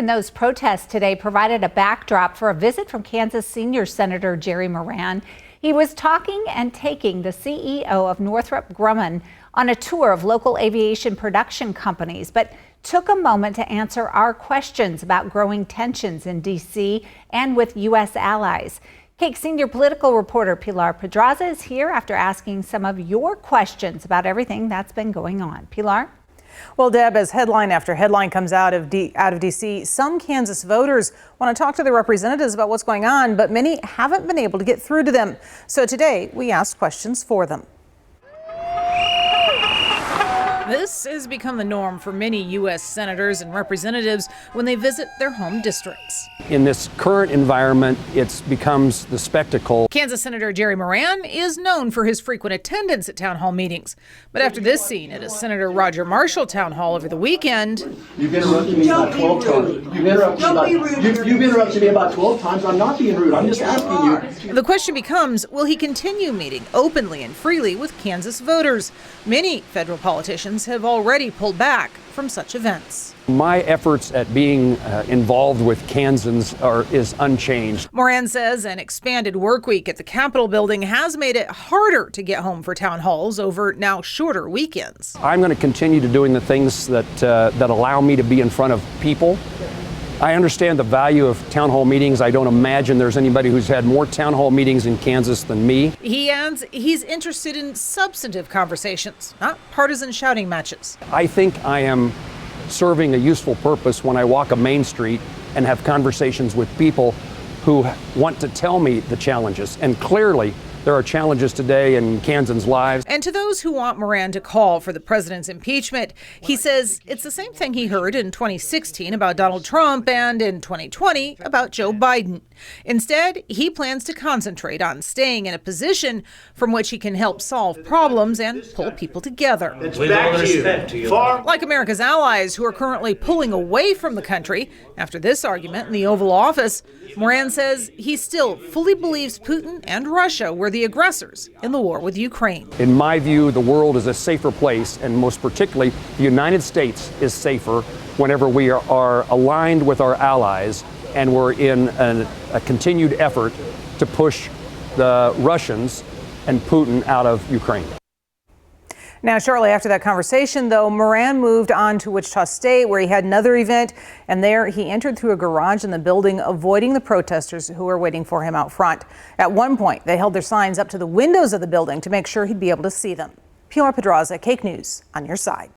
And those protests today provided a backdrop for a visit from Kansas senior Senator Jerry Moran. He was talking and taking the CEO of Northrop Grumman on a tour of local aviation production companies, but took a moment to answer our questions about growing tensions in D.C. and with U.S. allies. KAKE senior political reporter Pilar Pedraza is here after asking some of your questions about everything that's been going on. Pilar? Well, Deb, as headline after headline comes out of D.C., some Kansas voters want to talk to their representatives about what's going on, but many haven't been able to get through to them. So today, we asked questions for them. This has become the norm for many U.S. senators and representatives when they visit their home districts. In this current environment, it becomes the spectacle. Kansas Senator Jerry Moran is known for his frequent attendance at town hall meetings. But after this scene at a Senator Roger Marshall town hall over the weekend... You've interrupted me about 12 times. You've interrupted me about 12 times. I'm not being rude. I'm just asking you. The question becomes, will he continue meeting openly and freely with Kansas voters? Many federal politicians have already pulled back from such events. My efforts at being involved with Kansans is unchanged. Moran says an expanded work week at the Capitol building has made it harder to get home for town halls over now shorter weekends. I'm going to continue to doing the things that allow me to be in front of people. I understand the value of town hall meetings. I don't imagine there's anybody who's had more town hall meetings in Kansas than me. He adds he's interested in substantive conversations, not partisan shouting matches. I think I am serving a useful purpose when I walk a main street and have conversations with people who want to tell me the challenges. And clearly, there are challenges today in Kansans' lives. And to those who want Moran to call for the president's impeachment, he says it's the same thing he heard in 2016 about Donald Trump and in 2020 about Joe Biden. Instead, he plans to concentrate on staying in a position from which he can help solve problems and pull people together. It's back to you. Like America's allies who are currently pulling away from the country after this argument in the Oval Office, Moran says he still fully believes Putin and Russia were the aggressors in the war with Ukraine. In my view, the world is a safer place, and most particularly, the United States is safer whenever we are aligned with our allies and we're in a continued effort to push the Russians and Putin out of Ukraine. Now, shortly after that conversation, though, Moran moved on to Wichita State, where he had another event, and there he entered through a garage in the building, avoiding the protesters who were waiting for him out front. At one point, they held their signs up to the windows of the building to make sure he'd be able to see them. Pilar Pedraza, KAKE News, on your side.